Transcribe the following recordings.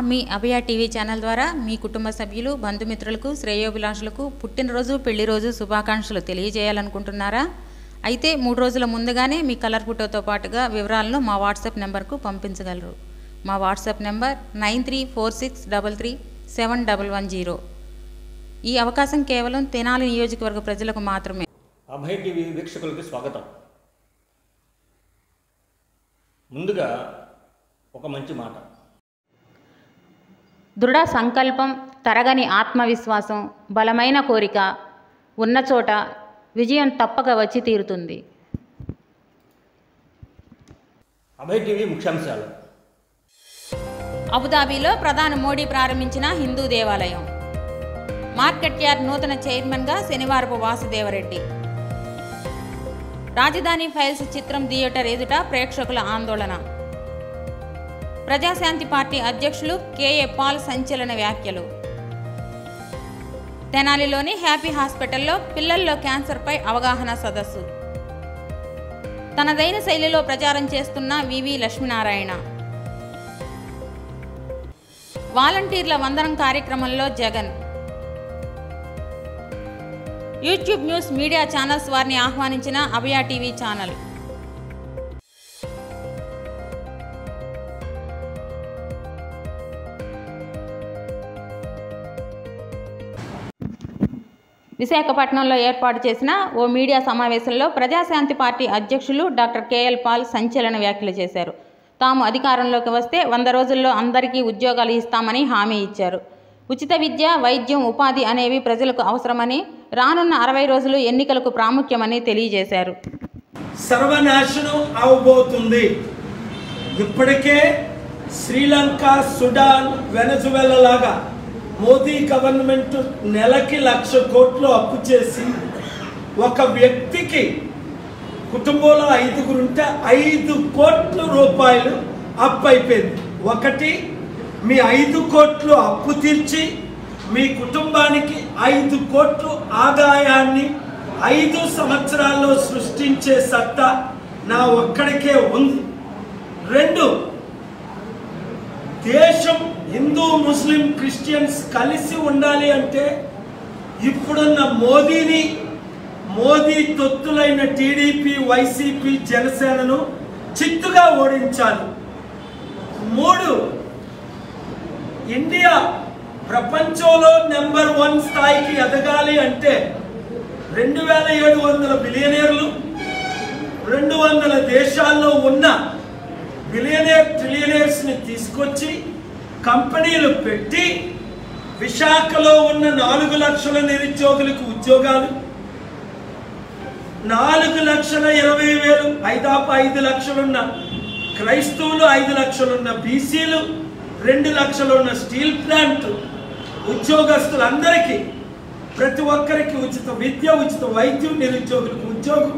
మీ అభయ TV channel ద్వారా మీ కుటుంబ సభ్యులు బంధుమిత్రులకు శ్రేయోభిలాషులకు పుట్టినరోజు పెళ్లి రోజు శుభాకాంక్షలు తెలియజేయాలనుకుంటున్నారా? అయితే 3 రోజుల ముందుగానే మీ కలర్ ఫోటోతో పాటుగా వివరాలను మా వాట్సాప్ నెంబర్కు పంపించగలరు. మా వాట్సాప్ నెంబర్ 9346337110. ఈ అవకాశం కేవలం తెనాలి నియోజకవర్గ ప్రజలకు మాత్రమే. అభయ టీవీ వీక్షకులకు స్వాగతం. ముందుగా ఒక మంచి మాట. దృఢ సంకల్పం, తరగని ఆత్మవిశ్వాసం, బలమైన కోరిక ఉన్న చోట విజయం తప్పక వచ్చి తీరుతుంది. అభయ టీవీ ముఖ్యాంశాలు. అబుదాబిలో ప్రధాని మోడీ ప్రారంభించిన హిందూ దేవాలయం. మార్కెట్ యార్డ్ నూతన చైర్మన్గా శనివారపు వాసుదేవరెడ్డి. రాజధాని ఫైల్స్ చిత్రం థియేటర్ ఎదుట ప్రేక్షకుల ఆందోళన. ప్రజాశాంతి పార్టీ అధ్యక్షులు కేఏ పాల్ సంచలన వ్యాఖ్యలు. తెనాలిలోని హ్యాపీ హాస్పిటల్లో పిల్లల్లో క్యాన్సర్పై అవగాహన సదస్సు. తనదైన శైలిలో ప్రచారం చేస్తున్న వివి లక్ష్మీనారాయణ. వాలంటీర్ల వందనం కార్యక్రమంలో Jagan. YouTube news media channels వారిని ఆహ్వానించిన అభయ టీవీ ఛానల్. విశాఖపట్నంలో ఏర్పాటు చేసిన ఓ మీడియా సమావేశంలో ప్రజాశాంతి పార్టీ అధ్యక్షులు డాక్టర్ కేఎల్ పాల్ సంచలన వ్యాఖ్యలు చేశారు. తాము అధికారంలోకి వస్తే 100 రోజుల్లో అందరికీ ఉద్యోగాలు ఇస్తామని హామీ ఇచ్చారు. ఉచిత విద్య, వైద్యం, ఉపాధి అనేవి ప్రజలకు అవసరమని, రానున్న 60 రోజులు ఎన్నికలకు ప్రాముఖ్యమని తెలియజేశారు. సర్వనాశనం అవబోతుంది. ఇప్పటికే శ్రీలంక, సుడాన్, వెనజువెలా లాగా మోదీ గవర్నమెంట్ నెలకి 1,00,000 కోట్లు అప్పు చేసి ఒక వ్యక్తికి కుటుంబంలో 5గురు ఉంటే 5 కోట్ల రూపాయలు అప్పు అయిపోయింది. ఒకటి, మీ 5 కోట్లు అప్పు తీర్చి మీ కుటుంబానికి 5 కోట్లు ఆదాయాన్ని 5 సంవత్సరాల్లో సృష్టించే సత్తా నా ఒక్కడికే ఉంది. 2, దేశం హిందూ, ముస్లిం, క్రిస్టియన్స్ కలిసి ఉండాలి అంటే ఇప్పుడున్న మోదీ తొత్తులైన టీడీపీ, వైసీపీ, జనసేనను చిత్తుగా ఓడించాలి. 3, ఇండియా ప్రపంచంలో నెంబర్ 1 స్థాయికి ఎదగాలి అంటే 2700 బిలియనీర్లు, 200 దేశాల్లో ఉన్న ట్రిలియనర్స్ ని తీసుకొచ్చి కంపెనీలు పెట్టి విశాఖలో ఉన్న 4 లక్షల నిరుద్యోగులకు ఉద్యోగాలు, 4,20,000 ఐదాపు 5 లక్షలున్న క్రైస్తవులు, 5 లక్షలున్న బీసీలు, 2 లక్షలున్న స్టీల్ ప్లాంట్ ఉద్యోగస్తులందరికీ ప్రతి ఒక్కరికి ఉచిత విద్య, ఉచిత వైద్యం, నిరుద్యోగులకు ఉద్యోగం.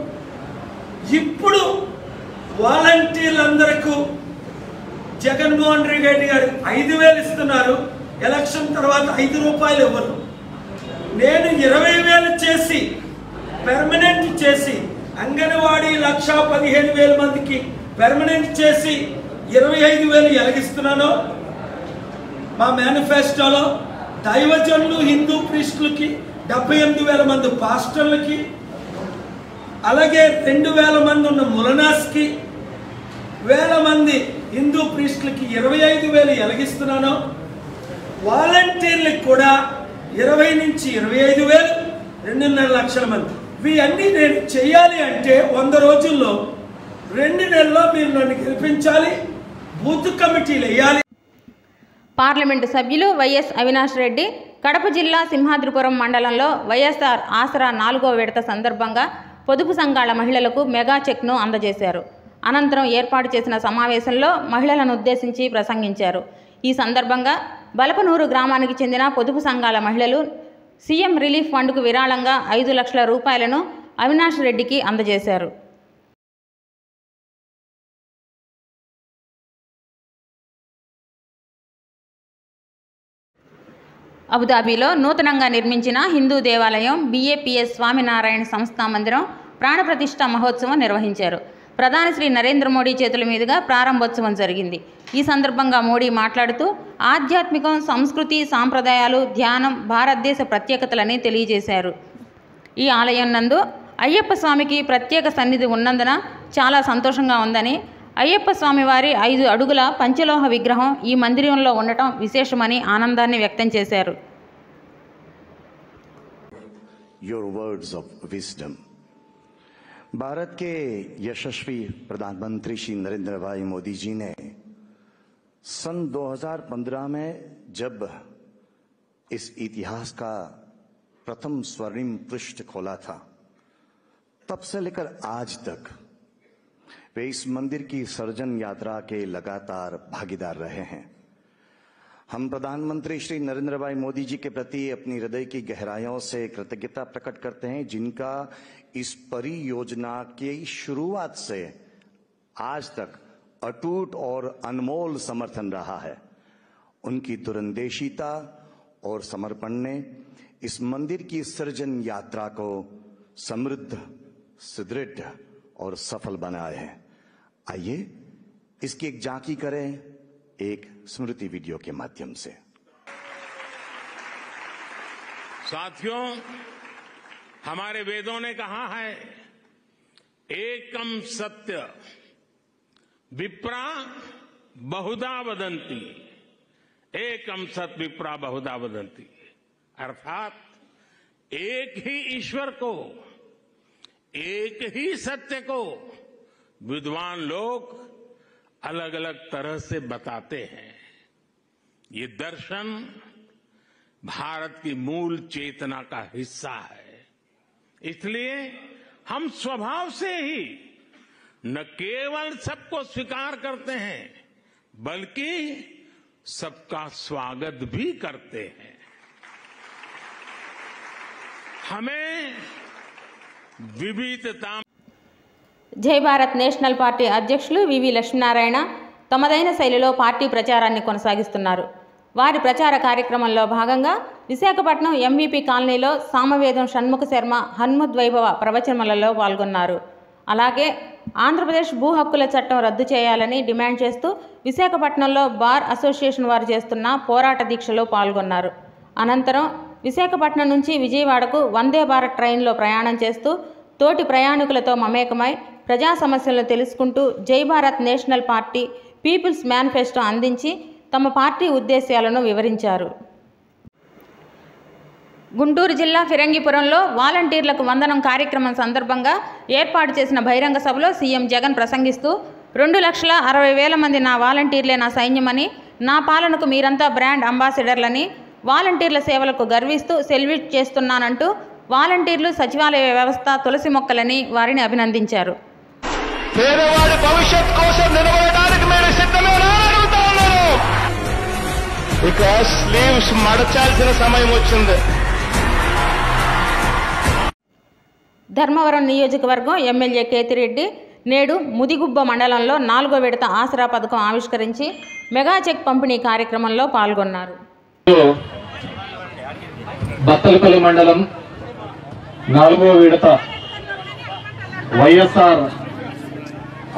ఇప్పుడు వాలంటీర్లందరికీ జగన్మోహన్ రెడ్డి గారు 5,000 ఇస్తున్నారు. ఎలక్షన్ తర్వాత 5 రూపాయలు ఇవ్వరు. నేను 20,000 చేసి పెర్మనెంట్ చేసి అంగన్వాడీ 1,15,000 మందికి పెర్మనెంట్ చేసి 25,000 ఎలగిస్తున్నాను. మా మేనిఫెస్టోలో దైవజనులు, హిందూ ప్రీస్టులకి 78,000 మంది పాస్టర్లకి, అలాగే 2,000 మంది ఉన్న ములనాస్కి, 1,000 మంది హిందూ ప్రీస్టులకి 25,000 ఎలగిస్తున్నాను. వాలంటీర్లకు కూడా 20 నుంచి 25,000, 2.5 లక్షల మంది. ఇవన్నీ నేను చేయాలి అంటే 100 రోజుల్లో 2 నెలల్లో మీరు నన్ను గెలిపించాలి. బూత్ కమిటీలు వేయాలి. పార్లమెంటు సభ్యులు వైఎస్ అవినాష్ రెడ్డి కడప జిల్లా సింహాద్రిపురం మండలంలో వైఎస్ఆర్ ఆసరా 4వ విడత సందర్భంగా పొదుపు సంఘాల మహిళలకు మెగా చెక్ను అందజేశారు. అనంతరం ఏర్పాటు చేసిన సమావేశంలో మహిళలను ఉద్దేశించి ప్రసంగించారు. ఈ సందర్భంగా బలపనూరు గ్రామానికి చెందిన పొదుపు సంఘాల మహిళలు సీఎం రిలీఫ్ ఫండ్కు విరాళంగా 5 లక్షల రూపాయలను అవినాష్ రెడ్డికి అందజేశారు. అబుదాబిలో నూతనంగా నిర్మించిన హిందూ దేవాలయం BAPS స్వామినారాయణ సంస్థా మందిరం ప్రాణప్రతిష్ఠ మహోత్సవం నిర్వహించారు. ప్రధాని శ్రీ నరేంద్ర మోడీ చేతుల మీదుగా ప్రారంభోత్సవం జరిగింది. ఈ సందర్భంగా మోడీ మాట్లాడుతూ ఆధ్యాత్మికం, సంస్కృతి, సాంప్రదాయాలు, ధ్యానం భారతదేశ ప్రత్యేకతలని తెలియజేశారు. ఈ ఆలయం నందు అయ్యప్ప స్వామికి ప్రత్యేక సన్నిధి ఉన్నందున చాలా సంతోషంగా ఉందని, అయ్యప్ప స్వామి వారి 5 అడుగుల పంచలోహ విగ్రహం ఈ మందిరంలో ఉండటం విశేషమని ఆనందాన్ని వ్యక్తం చేశారు. Your words of wisdom. Bharat के यशस्वी प्रधानमंत्री श्री नरेंद्र भाई मोदी जी ने सन 2015 में जब इस इतिहास का प्रथम स्वर्णिम पृष्ठ खोला था, तब से लेकर आज तक वे इस मंदिर की सर्जन यात्रा के लगातार भागीदार रहे हैं। हम प्रधानमंत्री श्री नरेंद्र भाई मोदी जी के प्रति अपनी हृदय की गहराइयों से कृतज्ञता प्रकट करते हैं, जिनका इस परियोजना की शुरुआत से आज तक अटूट और अनमोल समर्थन रहा है। उनकी दूरंदेशिता और समर्पण ने इस मंदिर की सृजन यात्रा को समृद्ध, सुदृढ़ और सफल बनाया है। आइए इसकी एक झांकी करें एक स्मृति वीडियो के माध्यम से। साथियों, हमारे वेदों ने कहा है, एकम सत्य विप्रा बहुधा वदन्ति, एकम सत्य विप्रा बहुधा वदन्ति, अर्थात एक ही ईश्वर को, एक ही सत्य को विद्वान लोग अलग अलग तरह से बताते हैं। ये दर्शन भारत की मूल चेतना का हिस्सा है। इसलिए हम स्वभाव से ही न केवल सबको स्वीकार करते हैं, बल्कि सबका स्वागत भी करते हैं। हमें विविधता జై భారత్ నేషనల్ పార్టీ అధ్యక్షులు వివి లక్ష్మీనారాయణ తమదైన శైలిలో పార్టీ ప్రచారాన్ని కొనసాగిస్తున్నారు. వారి ప్రచార కార్యక్రమంలో భాగంగా విశాఖపట్నం ఎంవీపీ కాలనీలో సామవేదం షణ్ముఖ శర్మ హన్మద్వైభవ ప్రవచనములలో పాల్గొన్నారు. అలాగే ఆంధ్రప్రదేశ్ భూ హక్కుల చట్టం రద్దు చేయాలని డిమాండ్ చేస్తూ విశాఖపట్నంలో బార్ అసోసియేషన్ వారు చేస్తున్న పోరాట దీక్షలో పాల్గొన్నారు. అనంతరం విశాఖపట్నం నుంచి విజయవాడకు వందే భారత్ ట్రైన్లో ప్రయాణం చేస్తూ తోటి ప్రయాణికులతో మమేకమై ప్రజా సమస్యలను తెలుసుకుంటూ Jai Bharat national party people's manifesto అందించి తమ పార్టీ ఉద్దేశాలను వివరించారు. గుంటూరు జిల్లా ఫిరంగిపురంలో వాలంటీర్లకు వందనం కార్యక్రమం సందర్భంగా ఏర్పాటు చేసిన బహిరంగ సభలో సీఎం జగన్ ప్రసంగిస్తూ 2,60,000 మంది నా వాలంటీర్లే నా సైన్యమని, నా పాలనకు మీరంతా బ్రాండ్ అంబాసిడర్లని, వాలంటీర్ల సేవలకు గర్విస్తూ సెల్యూట్ చేస్తున్నానంటూ వాలంటీర్లు, సచివాలయ వ్యవస్థ తులసి మొక్కలని వారిని అభినందించారు. పేదవాడి భవిష్యత్ కోసం నిలబడడానికి మీరు సిద్ధమేనా అడుగుతా ఉన్నాను. ఇక స్లీవ్స్ మడచాల్సిన సమయం వచ్చింది. ధర్మవరం నియోజకవర్గం ఎమ్మెల్యే కేతిరెడ్డి నేడు ముదిగుబ్బ మండలంలో 4వ విడత ఆసరా పథకం ఆవిష్కరించి మెగా చెక్ పంపిణీ కార్యక్రమంలో పాల్గొన్నారు. బత్తలపల్లి మండలం 4వ విడత వైఎస్ఆర్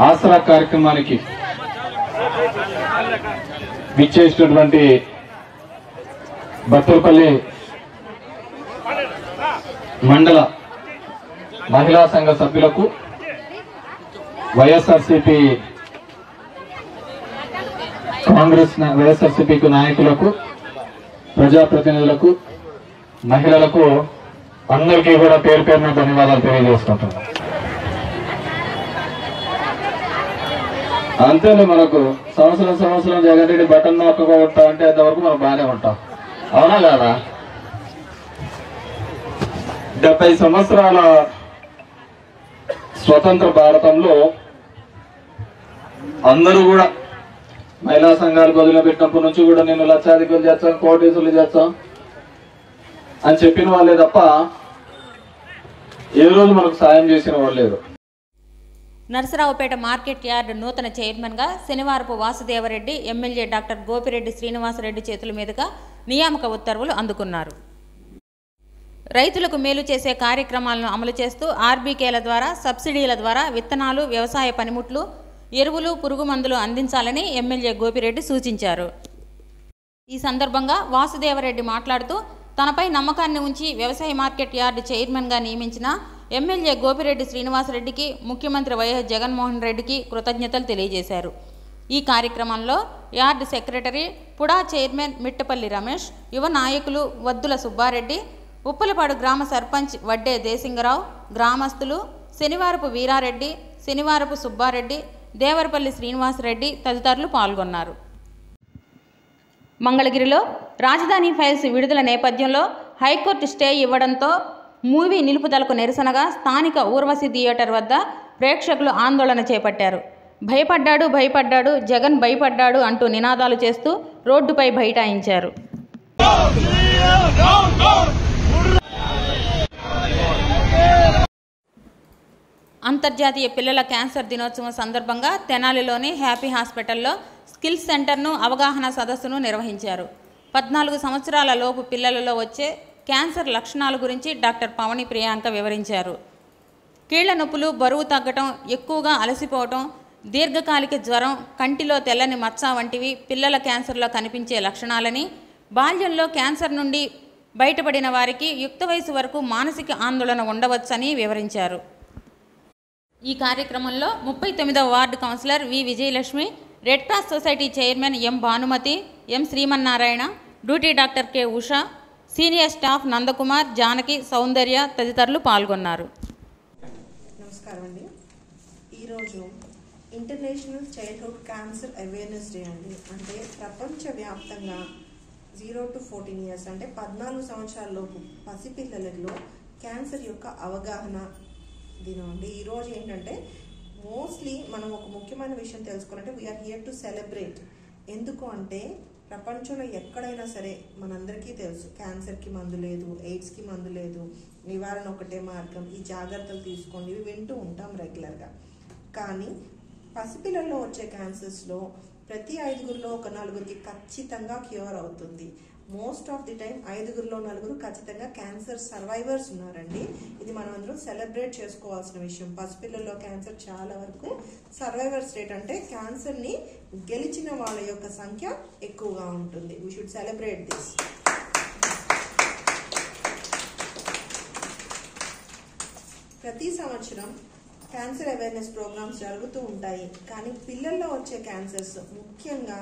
ఆసరా కార్యక్రమానికి విచ్చేసినటువంటి బత్తలపల్లి మండల మహిళా సంఘ సభ్యులకు, వైఎస్ఆర్సీపీకి నాయకులకు, ప్రజాప్రతినిధులకు, మహిళలకు అందరికీ కూడా పేరు పేరున ధన్యవాదాలు తెలియజేసుకుంటున్నాం. అంతేలే, మనకు సంవత్సరం జగన్ రెడ్డి బటన్ నొక్కకుండా అంటే అంతవరకు మనం బాగానే ఉంటాం. అవునా కదా? 70 సంవత్సరాల స్వతంత్ర భారతంలో అందరూ కూడా మహిళా సంఘాలు వదిలిపెట్టినప్పటి నుంచి కూడా నేను లక్షాధికారులు చేస్తాం, కోటీసులు చేస్తాం అని చెప్పిన వాళ్ళే తప్ప ఏ రోజు మనకు సాయం చేసిన వాళ్ళు లేరు. నరసరావుపేట మార్కెట్ యార్డ్ నూతన చైర్మన్గా శనివారపు వాసుదేవరెడ్డి ఎమ్మెల్యే డాక్టర్ గోపిరెడ్డి శ్రీనివాసరెడ్డి చేతుల మీదుగా నియామక ఉత్తర్వులు అందుకున్నారు. రైతులకు మేలు చేసే కార్యక్రమాలను అమలు చేస్తూ ఆర్బీకేల ద్వారా, సబ్సిడీల ద్వారా విత్తనాలు, వ్యవసాయ పనిముట్లు, ఎరువులు, పురుగు మందులు అందించాలని ఎమ్మెల్యే గోపిరెడ్డి సూచించారు. ఈ సందర్భంగా వాసుదేవరెడ్డి మాట్లాడుతూ తనపై నమ్మకాన్ని ఉంచి వ్యవసాయ మార్కెట్ యార్డు చైర్మన్గా నియమించిన ఎమ్మెల్యే గోపిరెడ్డి శ్రీనివాసరెడ్డికి ముఖ్యమంత్రి వైఎస్ జగన్మోహన్ రెడ్డికి కృతజ్ఞతలు తెలియజేశారు. ఈ కార్యక్రమంలో యార్డు సెక్రటరీ, పుడా చైర్మన్ మిట్టపల్లి రమేష్, యువ నాయకులు వద్దుల సుబ్బారెడ్డి, ఉప్పలపాడు గ్రామ సర్పంచ్ వడ్డే దేసింగరావు, గ్రామస్తులు శనివారపు వీరారెడ్డి, శనివారపు సుబ్బారెడ్డి, దేవరపల్లి శ్రీనివాసరెడ్డి తదితరులు పాల్గొన్నారు. మంగళగిరిలో రాజధాని ఫైల్స్ విడుదల నేపథ్యంలో హైకోర్టు స్టే ఇవ్వడంతో మూవీ నిలుపుదలకు నిరసనగా స్థానిక ఊర్వశి థియేటర్ వద్ద ప్రేక్షకులు ఆందోళన చేపట్టారు. భయపడ్డాడు భయపడ్డాడు జగన్ భయపడ్డాడు అంటూ నినాదాలు చేస్తూ రోడ్డుపై బైఠాయించారు. అంతర్జాతీయ పిల్లల క్యాన్సర్ దినోత్సవం సందర్భంగా తెనాలిలోని హ్యాపీ హాస్పిటల్లో స్కిల్స్ సెంటర్ను అవగాహన సదస్సును నిర్వహించారు. 14 సంవత్సరాల లోపు పిల్లలలో వచ్చే క్యాన్సర్ లక్షణాల గురించి డాక్టర్ పవని ప్రియాంక వివరించారు. కీళ్ల నొప్పులు, బరువు తగ్గటం, ఎక్కువగా అలసిపోవటం, దీర్ఘకాలిక జ్వరం, కంటిలో తెల్లని మచ్చ వంటివి పిల్లల క్యాన్సర్లో కనిపించే లక్షణాలని, బాల్యంలో క్యాన్సర్ నుండి బయటపడిన వారికి యుక్త వయసు వరకు మానసిక ఆందోళన ఉండవచ్చని వివరించారు. ఈ కార్యక్రమంలో 39వ ward councillor V Vijayalakshmi, red cross society chairman M Bhanumathi, M Srimannarayana, duty doctor K Usha, senior staff Nandakumar, Janaki, Soundarya తదితరులు పాల్గొన్నారు. నమస్కారం అండి. ఈరోజు international childhood cancer awareness day అండి. అంటే ప్రపంచవ్యాప్తంగా 0 to 14 years అంటే 14 సంవత్సరాల లోపు పసిపిల్లలలో క్యాన్సర్ యొక్క అవగాహన దినం అండి. ఈరోజు ఏంటంటే మోస్ట్లీ మనం ఒక ముఖ్యమైన విషయం తెలుసుకోవాలంటే వీఆర్ హియర్ టు సెలబ్రేట్. ఎందుకు అంటే ప్రపంచంలో ఎక్కడైనా సరే మనందరికీ తెలుసు క్యాన్సర్కి మందు లేదు, ఎయిడ్స్కి మందు లేదు, నివారణ ఒకటే మార్గం, ఈ జాగ్రత్తలు తీసుకోండి, ఇవి వింటూ ఉంటాం రెగ్యులర్గా. కానీ పసిపిల్లల్లో వచ్చే క్యాన్సర్స్లో ప్రతి 5గురిలో ఒక 4గురికి ఖచ్చితంగా క్యూర్ అవుతుంది. మోస్ట్ ఆఫ్ ది టైం 5గురిలో 4గురు ఖచ్చితంగా క్యాన్సర్ సర్వైవర్స్ ఉన్నారండి. ఇది మనం అందరం సెలబ్రేట్ చేసుకోవాల్సిన విషయం. పసిపిల్లల్లో క్యాన్సర్ చాలా వరకు సర్వైవర్స్ రేట్ అంటే క్యాన్సర్ని గెలిచిన వాళ్ళ యొక్క సంఖ్య ఎక్కువగా ఉంటుంది. We should celebrate this. ప్రతి సంవత్సరం క్యాన్సర్ అవేర్నెస్ ప్రోగ్రామ్స్ జరుగుతూ ఉంటాయి. కానీ పిల్లల్లో వచ్చే క్యాన్సర్స్ ముఖ్యంగా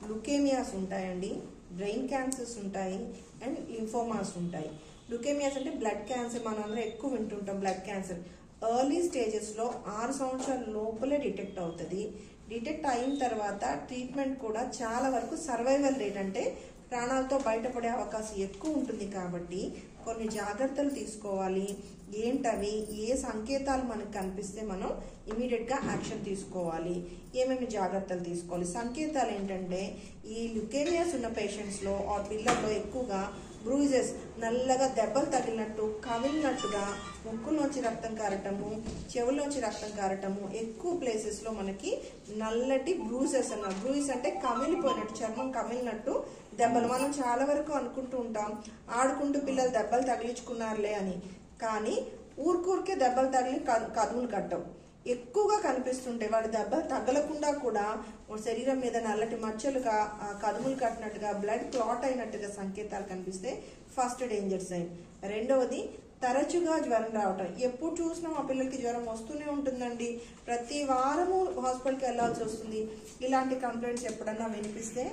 లుకేమియాస్ ఉంటాయండి, బ్రెయిన్ క్యాన్సర్స్ ఉంటాయి, అండ్ లింఫోమాస్ ఉంటాయి. లుకేమియాస్ అంటే బ్లడ్ క్యాన్సర్, మనం అందరం ఎక్కువ వింటుంటాం బ్లడ్ క్యాన్సర్. ఎర్లీ స్టేజెస్లో 6 సంవత్సరాల లోపలే డిటెక్ట్ అవుతుంది. డిటెక్ట్ అయిన తర్వాత ట్రీట్మెంట్ కూడా చాలా వరకు సర్వైవల్ రేట్ అంటే ప్రాణాలతో బయటపడే అవకాశం ఎక్కువ ఉంటుంది. కాబట్టి కొన్ని జాగ్రత్తలు తీసుకోవాలి. ఏంటవి, ఏ సంకేతాలు మనకు కనిపిస్తే మనం ఇమీడియట్గా యాక్షన్ తీసుకోవాలి, ఏమేమి జాగ్రత్తలు తీసుకోవాలి. సంకేతాలు ఏంటంటే ఈ లుకేమియాస్ ఉన్న పేషెంట్స్లో ఆ పిల్లల్లో ఎక్కువగా బ్రూజెస్, నల్లగా దెబ్బలు తగిలినట్టు, కమిలినట్టుగా, ముక్కులోంచి రక్తం కారటము, చెవులోంచి రక్తం కారటము, ఎక్కువ ప్లేసెస్లో మనకి నల్లటి బ్రూజెస్ అన్నారు. బ్రూజెస్ అంటే కమిలిపోయినట్టు, చర్మం కమిలినట్టు దెబ్బలు. మనం చాలా వరకు అనుకుంటూ ఉంటాం ఆడుకుంటూ పిల్లలు దెబ్బలు తగిలించుకున్నారులే అని. కానీ ఊరికే దెబ్బలు తగిలి కదువులు కట్టవు, ఎక్కువగా కనిపిస్తుంటాయి. వాడి దెబ్బలు తగలకుండా కూడా శరీరం మీద నల్లటి మచ్చలుగా, కదుములు కట్టినట్టుగా, బ్లడ్ క్లాట్ అయినట్టుగా సంకేతాలు కనిపిస్తే ఫస్ట్ డేంజర్ సైన్. రెండవది తరచుగా జ్వరం రావటం. ఎప్పుడు చూసినా మా పిల్లలకి జ్వరం వస్తూనే ఉంటుందండి, ప్రతి వారము హాస్పిటల్కి వెళ్లాల్సి వస్తుంది. ఇలాంటి కంప్లైంట్స్ ఎప్పుడన్నా వినిపిస్తే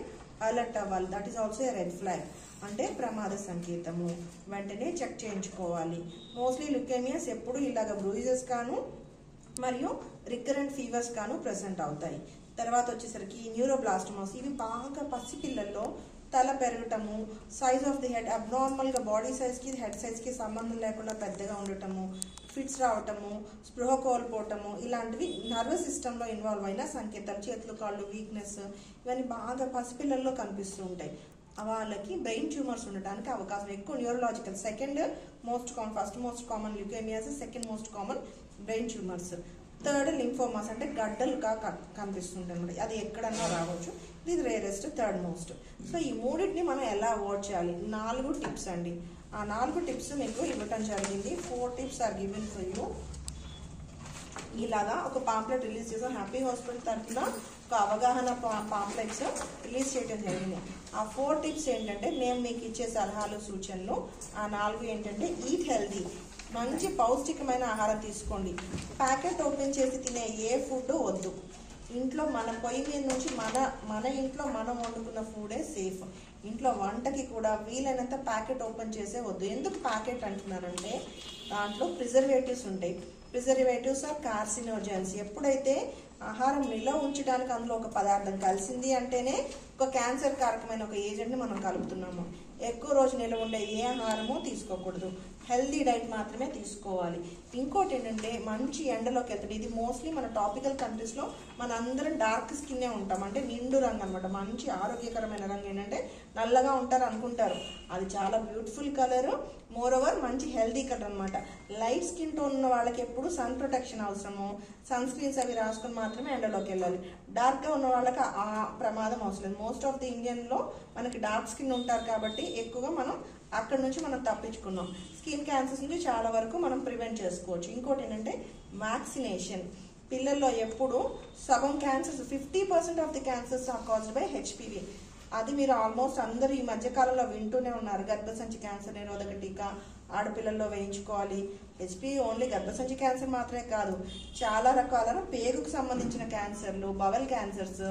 అలర్ట్ అవ్వాలి. That is also a red flag, అంటే ప్రమాద సంకేతము. వెంటనే చెక్ చేయించుకోవాలి. మోస్ట్లీ లుకేమియాస్ ఎప్పుడు ఇలాగ బ్రూయిజెస్ గాను మరియు రికరెంట్ ఫీవర్స్ గాను ప్రెసెంట్ అవుతాయి. తర్వాత వచ్చేసరికి న్యూరోబ్లాస్టోమాస్, ఇవి బాగా పసిపిల్లల్లో తల పెరగటము, సైజ్ ఆఫ్ ది హెడ్ అబ్నార్మల్గా, బాడీ సైజ్కి హెడ్ సైజ్కి సంబంధం లేకుండా పెద్దగా ఉండటము, ఫిట్స్ రావటము, స్పృహ కోల్పోవటము, ఇలాంటివి నర్వస్ సిస్టంలో ఇన్వాల్వ్ అయిన సంకేతాలు. చేతులు కాళ్ళు వీక్నెస్, ఇవన్నీ బాగా పసిపిల్లల్లో కనిపిస్తూ ఉంటాయి. వాళ్ళకి బ్రెయిన్ ట్యూమర్స్ ఉండడానికి అవకాశం ఎక్కువ. Neurological first most common ల్యూకేమియాస్, second most common brain tumours. Third lymphomas అంటే గడ్డలుగా కనిపిస్తుంటాయి అనమాట. అది ఎక్కడన్నా రావచ్చు. ఇది రేరెస్ట్, థర్డ్ మోస్ట్. సో ఈ మూడింటిని మనం ఎలా అవాయిడ్ చేయాలి? 4 టిప్స్ అండి. ఆ 4 టిప్స్ మీకు ఇవ్వటం జరిగింది. 4 tips are given for you. ఇలాగా ఒక పాంప్లెట్ రిలీజ్ చేసాం. హ్యాపీ హాస్పిటల్ తరఫున ఒక అవగాహన పాంప్లెట్స్ రిలీజ్ చేయడం జరిగింది. ఆ 4 టిప్స్ ఏంటంటే మేము మీకు ఇచ్చే సలహాలు సూచనలు. ఆ 4 ఏంటంటే ఈట్ హెల్దీ, మంచి పౌష్టికమైన ఆహారం తీసుకోండి. ప్యాకెట్ ఓపెన్ చేసి తినే ఏ ఫుడ్ వద్దు. ఇంట్లో మన పొయ్యి మీద నుంచి మన ఇంట్లో మనం వండుకున్న ఫుడే సేఫ్. ఇంట్లో వంటకి కూడా వీలైనంత ప్యాకెట్ ఓపెన్ చేసే వద్దు. ఎందుకు ప్యాకెట్ అంటున్నారంటే దాంట్లో ప్రిజర్వేటివ్స్ ఉంటాయి. Preservatives are carcinogens. ఎప్పుడైతే ఆహారం నిల్వ ఉంచడానికి అందులో ఒక పదార్థం కలిసింది అంటేనే ఒక క్యాన్సర్ కారకమైన ఒక ఏజెంట్ని మనం కలుపుతున్నాము. ఎక్కువ రోజు నిల్వ ఉండే ఏ ఆహారము తీసుకోకూడదు. హెల్దీ డైట్ మాత్రమే తీసుకోవాలి. ఇంకోటి ఏంటంటే మంచి ఎండలోకి వెళ్తాడు. ఇది మోస్ట్లీ మన ట్రాపికల్ కంట్రీస్లో మన అందరం డార్క్ స్కిన్నే ఉంటాం, అంటే నిండు రంగు అనమాట. మంచి ఆరోగ్యకరమైన రంగు ఏంటంటే నల్లగా ఉంటారు అనుకుంటారు, అది చాలా బ్యూటిఫుల్ కలర్. మోర్ ఓవర్ మంచి హెల్దీ కలర్ అనమాట. లైట్ స్కిన్ టోన్ ఉన్న వాళ్ళకి ఎప్పుడు సన్ ప్రొటెక్షన్ అవసరము, సన్ స్క్రీన్స్ అవి రాసుకొని మాత్రమే ఎండలోకి వెళ్ళాలి. డార్క్గా ఉన్న వాళ్ళకి ఆ ప్రమాదం అవసరం లేదు. మోస్ట్ ఆఫ్ ది ఇండియన్లో మనకి డార్క్ స్కిన్ ఉంటారు కాబట్టి ఎక్కువగా మనం అక్కడ నుంచి మనం తప్పించుకున్నాం. స్కిన్ క్యాన్సర్స్ నుంచి చాలా వరకు మనం ప్రివెంట్ చేసుకోవచ్చు. ఇంకోటి ఏంటంటే వ్యాక్సినేషన్. పిల్లల్లో ఎప్పుడు సగం cancers 50% of the cancers are caused by HPV. అది మీరు ఆల్మోస్ట్ అందరూ ఈ మధ్యకాలంలో వింటూనే ఉన్నారు. గర్భసంచి క్యాన్సర్ నిరోధక టీకా ఆడపిల్లల్లో వేయించుకోవాలి. హెచ్పివి ఓన్లీ గర్భసంచి క్యాన్సర్ మాత్రమే కాదు, చాలా రకాల పేగుకు సంబంధించిన క్యాన్సర్లు, బవల్ క్యాన్సర్స్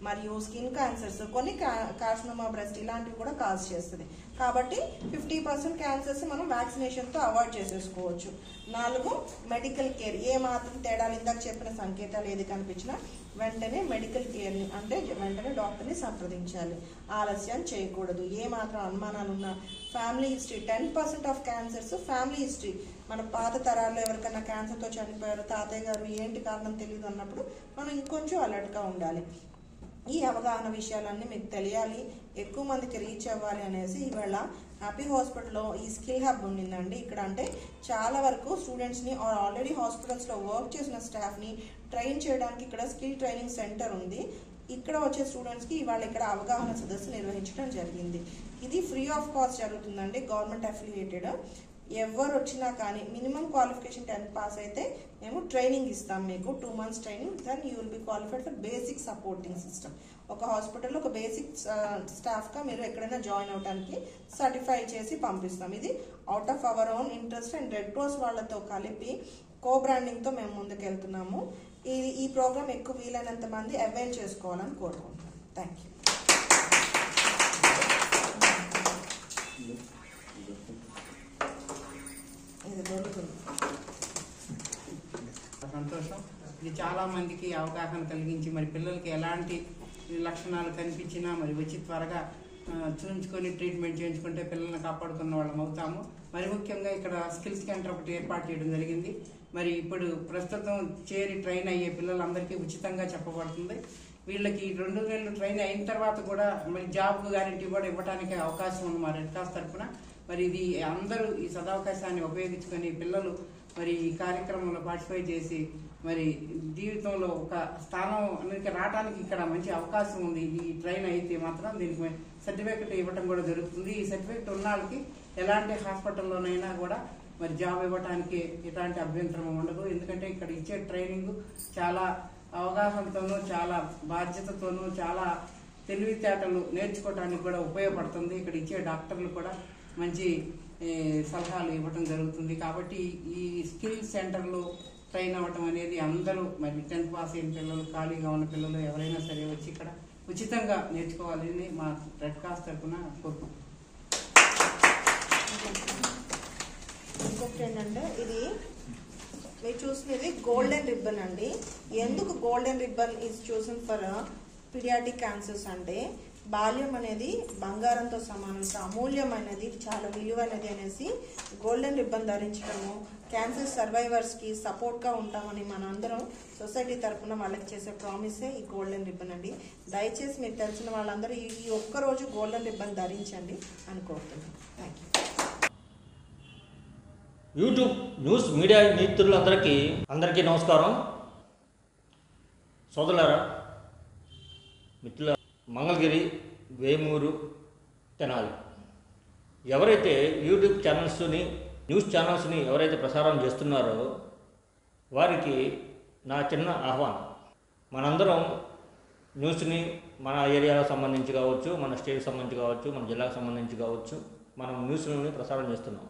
మరియు స్కిన్ క్యాన్సర్స్, కొన్ని కార్సినోమా బ్రెస్ట్ ఇలాంటివి కూడా కాజ్ చేస్తుంది. కాబట్టి 50% క్యాన్సర్స్ మనం వ్యాక్సినేషన్తో అవాయిడ్ చేసేసుకోవచ్చు. 4 మెడికల్ కేర్. ఏ మాత్రం తేడాలు ఇందాక చెప్పిన సంకేతాలు ఏది కనిపించినా వెంటనే మెడికల్ కేర్ని అంటే వెంటనే డాక్టర్ని సంప్రదించాలి. ఆలస్యం చేయకూడదు. ఏ మాత్రం అనుమానాలు ఉన్నా family history. 10% of cancers family history. మన పాత తరాల్లో ఎవరికైనా క్యాన్సర్తో చనిపోయారు, తాతయ్య గారు ఏంటి కారణం తెలియదు అన్నప్పుడు మనం ఇంకొంచెం అలర్ట్గా ఉండాలి. ఈ అవగాహన విషయాలన్నీ మీకు తెలియాలి, ఎక్కువ మందికి రీచ్ అవ్వాలి అనేసి ఇవాళ హ్యాపీ హాస్పిటల్లో ఈ స్కిల్ హబ్ ఉండిందండి. ఇక్కడ అంటే చాలా వరకు స్టూడెంట్స్ని ఆల్రెడీ హాస్పిటల్స్లో వర్క్ చేసిన స్టాఫ్ని ట్రైన్ చేయడానికి ఇక్కడ స్కిల్ ట్రైనింగ్ సెంటర్ ఉంది. ఇక్కడ వచ్చే స్టూడెంట్స్కి ఇవాళ ఇక్కడ అవగాహన సదస్సు నిర్వహించడం జరిగింది. ఇది ఫ్రీ ఆఫ్ కాస్ట్ జరుగుతుందండి, గవర్నమెంట్ అఫిలియేటెడ్. ఎవరు వచ్చినా కానీ మినిమం క్వాలిఫికేషన్ 10th పాస్ అయితే మేము ట్రైనింగ్ ఇస్తాం మీకు. 2 months training, then you will be qualified for basic supporting system. ఒక హాస్పిటల్లో ఒక బేసిక్ స్టాఫ్గా మీరు ఎక్కడైనా జాయిన్ అవడానికి సర్టిఫై చేసి పంపిస్తాం. ఇది out of our own interest and red cross వాళ్ళతో కలిపి కో బ్రాండింగ్తో మేము ముందుకు వెళ్తున్నాము. ఈ ప్రోగ్రామ్ ఎక్కువ వీలైనంత మంది అవైల్ చేసుకోవాలని కోరుకుంటున్నాను. Thank you. సంతోషం. ఇది చాలా మందికి అవగాహన కలిగించి మరి పిల్లలకి ఎలాంటి లక్షణాలు కనిపించినా మరి వచ్చి త్వరగా చూపించుకొని ట్రీట్మెంట్ చేయించుకుంటే పిల్లల్ని కాపాడుకున్న వాళ్ళం అవుతాము. మరి ముఖ్యంగా ఇక్కడ స్కిల్స్ సెంటర్ ఒకటి ఏర్పాటు చేయడం జరిగింది. మరి ఇప్పుడు ప్రస్తుతం చేరి ట్రైన్ అయ్యే పిల్లలందరికీ ఉచితంగా చెప్పబడుతుంది. వీళ్ళకి 2 నెలలు ట్రైన్ అయిన తర్వాత కూడా మరి జాబ్ గ్యారెంటీ కూడా ఇవ్వడానికి అవకాశం ఉంది మా రెడ్ క్రాస్ తరఫున. మరి ఇది అందరూ ఈ సదవకాశాన్ని ఉపయోగించుకొని పిల్లలు మరి ఈ కార్యక్రమంలో పార్టిసిపేట్ చేసి మరి జీవితంలో ఒక స్థానం రావడానికి ఇక్కడ మంచి అవకాశం ఉంది. ఈ ట్రైన్ అయితే మాత్రం దీనికి సర్టిఫికెట్ ఇవ్వటం కూడా జరుగుతుంది. ఈ సర్టిఫికెట్ ఉన్న వాళ్ళకి ఎలాంటి హాస్పిటల్లోనైనా కూడా మరి జాబ్ ఇవ్వడానికి ఎలాంటి అభ్యంతరం ఉండదు. ఎందుకంటే ఇక్కడ ఇచ్చే ట్రైనింగ్ చాలా అవగాహనతోనూ, చాలా బాధ్యతతోనూ, చాలా తెలివితేటలు నేర్చుకోవడానికి కూడా ఉపయోగపడుతుంది. ఇక్కడ ఇచ్చే డాక్టర్లు కూడా మంచి సలహాలు ఇవ్వటం జరుగుతుంది. కాబట్టి ఈ స్కిల్ సెంటర్లో ట్రైన్ అవ్వటం అనేది అందరూ మరి 10th పాస్ అయిన పిల్లలు, ఖాళీగా ఉన్న పిల్లలు ఎవరైనా సరే వచ్చి ఇక్కడ ఉచితంగా నేర్చుకోవాలని మా రెడ్ క్రాస్ తరఫున కోరుకుంటున్నాం. ఇంకొకటి ఏంటంటే ఇది మీరు చూసినది గోల్డెన్ రిబ్బన్ అండి. ఎందుకు golden ribbon is chosen for paediatric cancers అంటే బాల్యం అనేది బంగారంతో సమానం, అమూల్యమైనది, చాలా విలువైనది అనేసి గోల్డెన్ రిబ్బన్ ధరించడము క్యాన్సర్ సర్వైవర్స్కి సపోర్ట్గా ఉంటామని మనందరం సొసైటీ తరఫున వాళ్ళకి చేసే ప్రామిసే ఈ గోల్డెన్ రిబ్బన్ అండి. దయచేసి మీకు తెలిసిన వాళ్ళందరూ ఈ ఒక్కరోజు గోల్డెన్ రిబ్బన్ ధరించండి అని కోరుతున్నాను. Thank you. YouTube news media మిత్రులందరికీ నమస్కారం. సోదరులారా, మిత్రుల మంగళగిరి, వేమూరు, తెనాలి ఎవరైతే యూట్యూబ్ ఛానల్స్ని, న్యూస్ ఛానల్స్ని ఎవరైతే ప్రసారం చేస్తున్నారో వారికి నా చిన్న ఆహ్వానం. మనందరం న్యూస్ని మన ఏరియాకు సంబంధించి కావచ్చు, మన స్టేట్కి సంబంధించి కావచ్చు, మన జిల్లాకు సంబంధించి కావచ్చు, మనం న్యూస్లని ప్రసారం చేస్తున్నాం.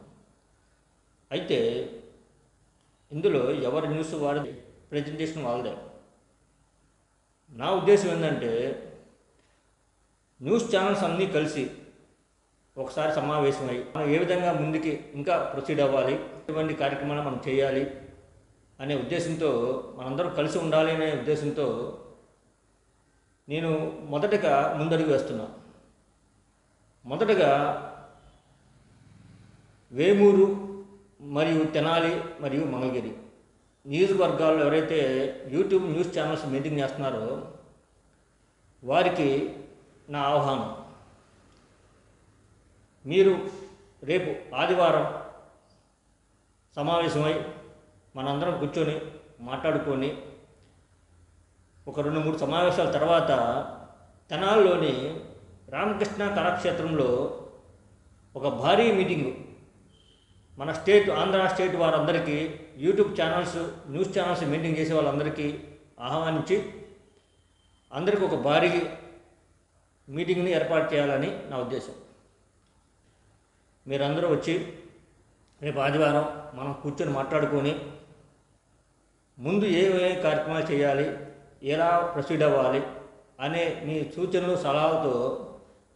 అయితే ఇందులో ఎవరి న్యూస్ వాడి ప్రజెంటేషన్ వాళ్ళదే. నా ఉద్దేశం ఏంటంటే న్యూస్ ఛానల్స్ అన్నీ కలిసి ఒకసారి సమావేశమై మనం ఏ విధంగా ముందుకి ఇంకా ప్రొసీడ్ అవ్వాలి, ఎటువంటి కార్యక్రమాలు మనం చేయాలి అనే ఉద్దేశంతో మనందరం కలిసి ఉండాలి అనే ఉద్దేశంతో నేను మొదటగా ముందడుగు వేస్తున్నా. మొదటగా వేమూరు మరియు తెనాలి మరియు మంగళగిరి నియోజకవర్గాల్లో ఎవరైతే యూట్యూబ్ న్యూస్ ఛానల్స్ మెయింటైన్ చేస్తున్నారో వారికి నా ఆహ్వానం. మీరు రేపు ఆదివారం సమావేశమై మనందరం కూర్చొని మాట్లాడుకొని ఒక 2-3 సమావేశాల తర్వాత తెనాలిలోని రామకృష్ణ కళాక్షేత్రంలో ఒక భారీ మీటింగు మన స్టేట్ ఆంధ్ర స్టేట్ వారందరికీ YouTube channels news channels maintain చేసే వాళ్ళందరికీ ఆహ్వానించి అందరికీ ఒక భారీ మీటింగ్ని ఏర్పాటు చేయాలని నా ఉద్దేశం. మీరందరూ వచ్చి రేపు ఆదివారం మనం కూర్చొని మాట్లాడుకొని ముందు ఏ కార్యక్రమాలు చేయాలి, ఎలా ప్రొసీడ్ అవ్వాలి అనే మీ సూచనలు సలహాలతో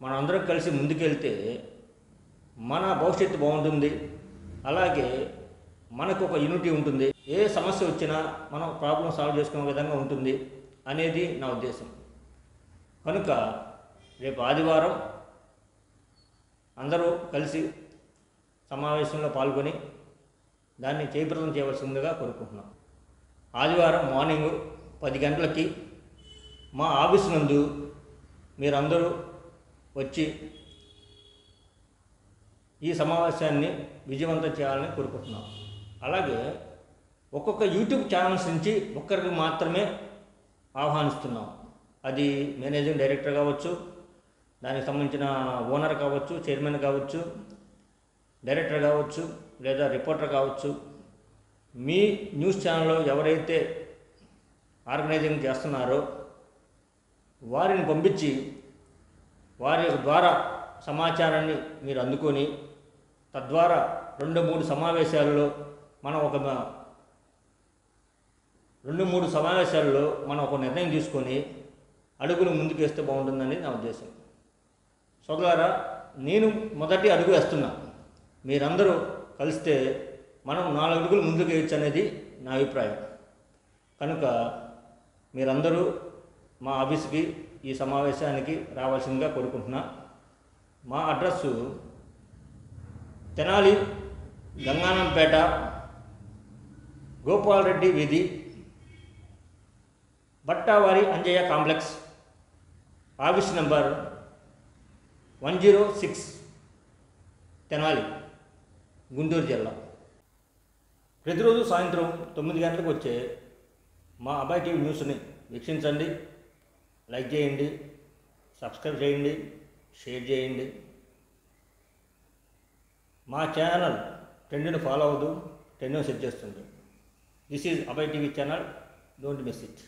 మనందరం కలిసి ముందుకెళ్తే మన భవిష్యత్తు బాగుంటుంది. అలాగే మనకు ఒక యూనిటీ ఉంటుంది. ఏ సమస్య వచ్చినా మనం ప్రాబ్లం సాల్వ్ చేసుకునే విధంగా ఉంటుంది అనేది నా ఉద్దేశం. కనుక రేపు ఆదివారం అందరూ కలిసి సమావేశంలో పాల్గొని దాన్ని జయప్రదం చేయవలసిందిగా కోరుకుంటున్నాం. ఆదివారం మార్నింగ్ 10 గంటలకి మా ఆఫీసు నందు మీరందరూ వచ్చి ఈ సమావేశాన్ని విజయవంతం చేయాలని కోరుకుంటున్నాం. అలాగే ఒక్కొక్క యూట్యూబ్ ఛానల్స్ నుంచి ఒక్కరికి మాత్రమే ఆహ్వానిస్తున్నాం. అది మేనేజింగ్ డైరెక్టర్ కావచ్చు, దానికి సంబంధించిన ఓనర్ కావచ్చు, చైర్మన్ కావచ్చు, డైరెక్టర్ కావచ్చు, లేదా రిపోర్టర్ కావచ్చు. మీ న్యూస్ ఛానల్లో ఎవరైతే ఆర్గనైజింగ్ చేస్తున్నారో వారిని పంపించి వారి ద్వారా సమాచారాన్ని మీరు అందుకొని తద్వారా 2-3 సమావేశాల్లో మనం ఒక 2-3 సమావేశాల్లో మనం ఒక నిర్ణయం తీసుకొని అడుగులు ముందుకేస్తే బాగుంటుందని నా ఉద్దేశం. సోదరులారా, నేను మొదటి అడుగు వేస్తున్నా. మీరందరూ కలిస్తే మనం 4 అడుగులు ముందుకు వేయచ్చు అనేది నా అభిప్రాయం. కనుక మీరందరూ మా ఆఫీస్కి ఈ సమావేశానికి రావాల్సిందిగా కోరుకుంటున్నా. మా అడ్రస్సు తెనాలి గంగానంపేట గోపాలరెడ్డి వీధి బట్టావారి Anjaiah complex, office number 106, Tenali, Guntur జిల్లా. ప్రతిరోజు సాయంత్రం 9 గంటలకు వచ్చే మా అబ్బాయి టీవీ న్యూస్ని వీక్షించండి, లైక్ చేయండి, సబ్స్క్రైబ్ చేయండి, షేర్ చేయండి. మా ఛానల్ ట్రెండ్ని ఫాలో అవ్వదు, ట్రెండ్ని సెట్ చేస్తుంది. దిస్ ఈజ్ అబ్బాయి TV channel, don't miss it.